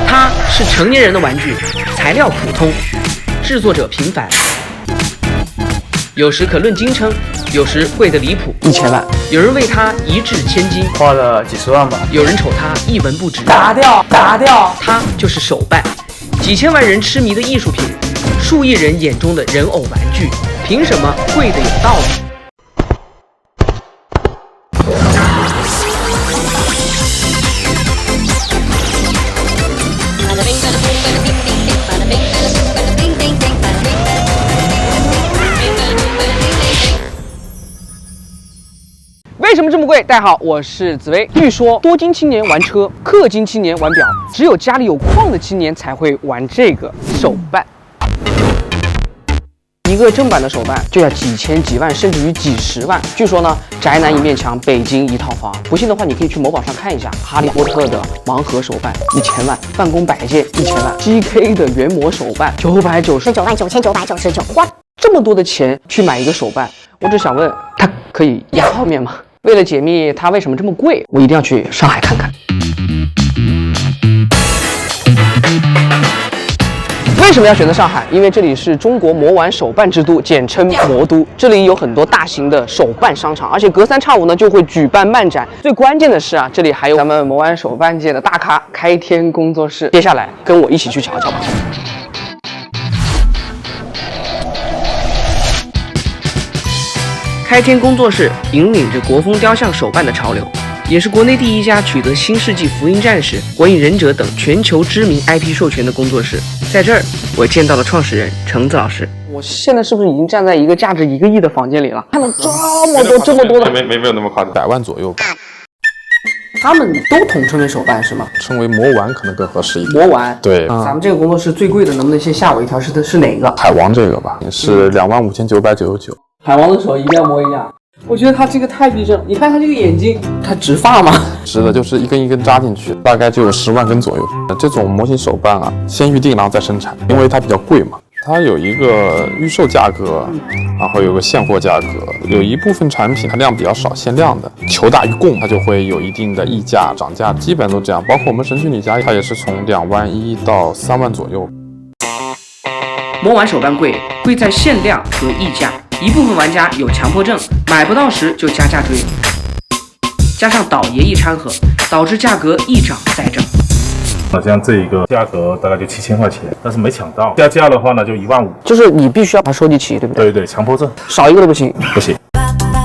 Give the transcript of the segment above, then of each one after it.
它是成年人的玩具，材料普通，制作者平凡，有时可论斤称，有时贵得离谱，1000万。有人为它一掷千金，花了几十万吧。有人瞅它一文不值，打掉。它就是手办，几千万人痴迷的艺术品，数亿人眼中的人偶玩具，凭什么贵得有道理？为什么这么贵？大家好，我是紫薇。据说多金青年玩车，氪金青年玩表，只有家里有矿的青年才会玩这个手办。一个正版的手办就要几千几万，甚至于几十万。据说呢，宅男一面墙，北京一套房。不信的话，你可以去某宝上看一下，哈利波特的盲盒手办1000万，办公摆件1000万 ，GK 的原模手办9999999，花这么多的钱去买一个手办，我只想问，它可以压泡面吗？为了解密它为什么这么贵，我一定要去上海看看。为什么要选择上海？因为这里是中国魔玩手办之都，简称魔都。这里有很多大型的手办商场，而且隔3差5呢就会举办漫展。最关键的是啊，这里还有咱们魔玩手办界的大咖开天工作室。接下来跟我一起去瞧瞧吧。开天工作室引领着国风雕像手办的潮流，也是国内第一家取得新世纪福音战士、火影忍者等全球知名 IP 授权的工作室。在这儿，我见到了创始人橙子老师。我现在是不是已经站在一个价值1个亿的房间里了？看到这么多的，没有那么夸张，100万左右吧。他们都统称为手办是吗？称为魔玩可能更合适一点。魔玩，对，咱们这个工作室最贵的，能不能先吓我一跳？是哪个？海王这个吧，是25999。海王的手一定要摸一下，我觉得他这个太逼真了。你看他这个眼睛，他植发吗？直的，就是一根一根扎进去，大概就有10万根左右。这种模型手办啊，先预定然后再生产，因为它比较贵嘛。它有一个预售价格，然后有个现货价格，有一部分产品它量比较少，限量的，求大于供，它就会有一定的溢价涨价，基本都这样。包括我们神奇女侠，它也是从2万1到3万左右。魔玩手办贵在限量和溢价。一部分玩家有强迫症，买不到时就加价追，加上倒爷一掺和，导致价格一涨再涨。好像这一个价格大概就7000块钱，但是没抢到，加价的话呢就15000。就是你必须要把它收集齐，对不对？对，强迫症，少一个都不行。不行。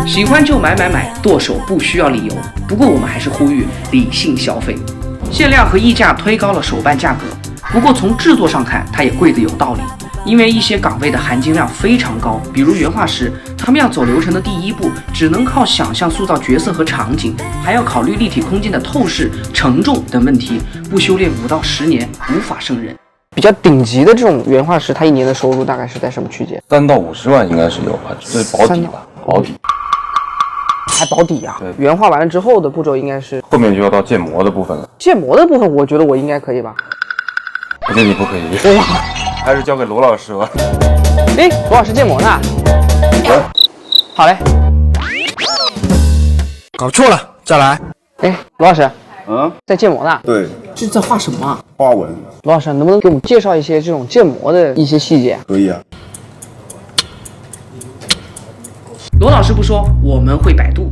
喜欢就买，剁手不需要理由。不过我们还是呼吁理性消费。限量和溢价推高了手办价格，不过从制作上看，它也贵得有道理。因为一些岗位的含金量非常高，比如原画师，他们要走流程的第一步，只能靠想象塑造角色和场景，还要考虑立体空间的透视、承重等问题，不修炼5到10年无法胜任。比较顶级的这种原画师，他一年的收入大概是在什么区间？3到50万应该是有吧，这是保底吧？保底。还保底啊？对，原画完了之后的步骤应该是后面就要到建模的部分了。建模的部分，我觉得我应该可以吧？我觉得你不可以。还是交给罗老师吧。哎，罗老师建模呢？好嘞。搞错了，再来。哎，罗老师，在建模呢？对，这在画什么啊？花纹。罗老师，能不能给我们介绍一些这种建模的一些细节？可以啊。罗老师不说，我们会百度。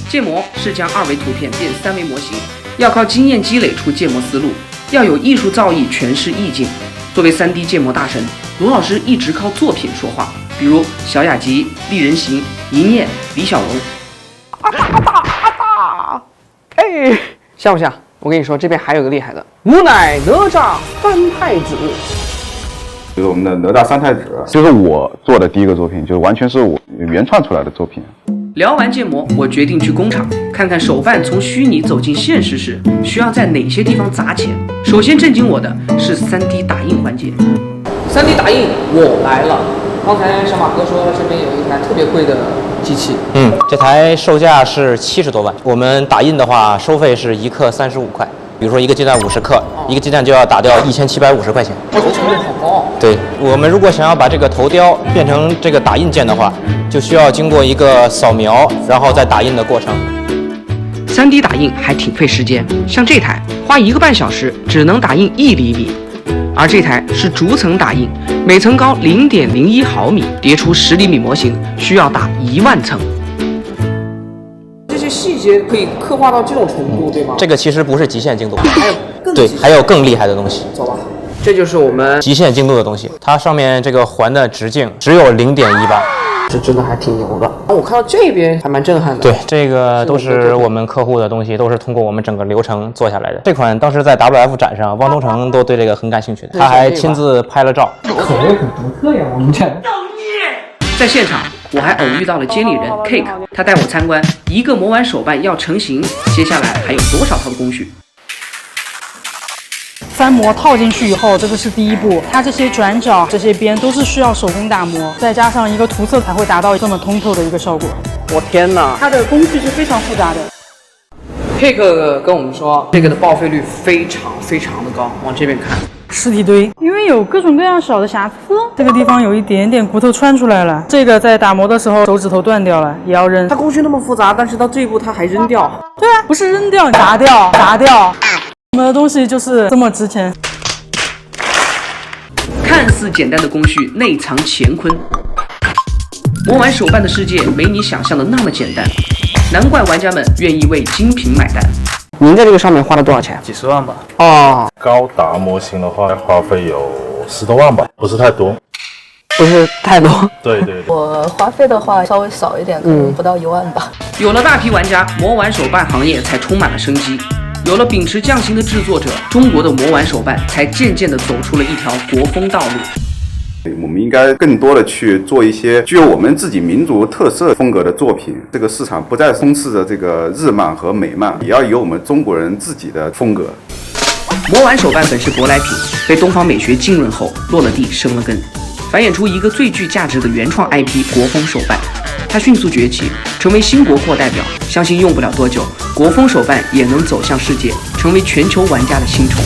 建模是将2维图片变3维模型，要靠经验积累出建模思路，要有艺术造诣诠释意境。作为3D 建模大神，罗老师一直靠作品说话，比如小雅集、丽人行、一念、李小龙。哎，像不像？我跟你说，这边还有个厉害的，吾乃哪吒三太子。就是我们的哪吒三太子，就是我做的第一个作品，就完全是我原创出来的作品。聊完建模，我决定去工厂看看手办从虚拟走进现实时需要在哪些地方砸钱。首先震惊我的是3D 打印环节。3D 打印，我来了。刚才小马哥说这边有一台特别贵的机器，这台售价是70多万，我们打印的话收费是1克35块。比如说一个鸡蛋50克，一个鸡蛋就要打掉1750块钱。投成本好高。对，我们如果想要把这个头雕变成这个打印件的话，就需要经过一个扫描，然后再打印的过程。3D 打印还挺费时间，像这台花1个半小时只能打印1厘米，而这台是逐层打印，每层高0.01毫米，叠出10厘米模型需要打1万层。这些细节可以刻画到这种程度，对吗？这个其实不是极限精度，还有更对，还有更厉害的东西。走吧，这就是我们极限精度的东西，它上面这个环的直径只有0.18。这真的还挺牛的。我看到这边还蛮震撼的。对，这个都是我们客户的东西，都是通过我们整个流程做下来的。这款当时在 WF 展上，汪东城都对这个很感兴趣的，他还亲自拍了照。口味很独特呀，我们这。在现场，我还偶遇到了监理人 Cake， 他带我参观一个磨完手办要成型，接下来还有多少套的工序。翻模套进去以后，这个是第一步，它这些转角、这些边都是需要手工打磨，再加上一个涂色才会达到这么通透的一个效果。我天哪，它的工序是非常复杂的。Cake 跟我们说，这个的报废率非常的高，往这边看。尸体堆，因为有各种各样小的瑕疵，这个地方有一点点骨头穿出来了，这个在打磨的时候手指头断掉了，也要扔。它工序那么复杂，但是到这一步它还扔掉。对啊，不是扔掉，砸掉。我们的东西就是这么值钱。看似简单的工序，内藏乾坤。磨完手办的世界没你想象的那么简单，难怪玩家们愿意为精品买单。您在这个上面花了多少钱？几十万吧。哦，高达模型的话，花费有10多万吧，不是太多。不是太多。对。我花费的话稍微少一点，可能不到1万吧。有了大批玩家，磨完手办行业才充满了生机。有了秉持匠心的制作者，中国的磨完手办才渐渐地走出了一条国风道路。我们应该更多的去做一些具有我们自己民族特色风格的作品。这个市场不再充斥着这个日漫和美漫，也要有我们中国人自己的风格。磨完手办本是舶来品，被东方美学浸润后落了地生了根，繁衍出一个最具价值的原创 IP 国风手办。它迅速崛起，成为新国货代表。相信用不了多久，国风手办也能走向世界，成为全球玩家的新宠。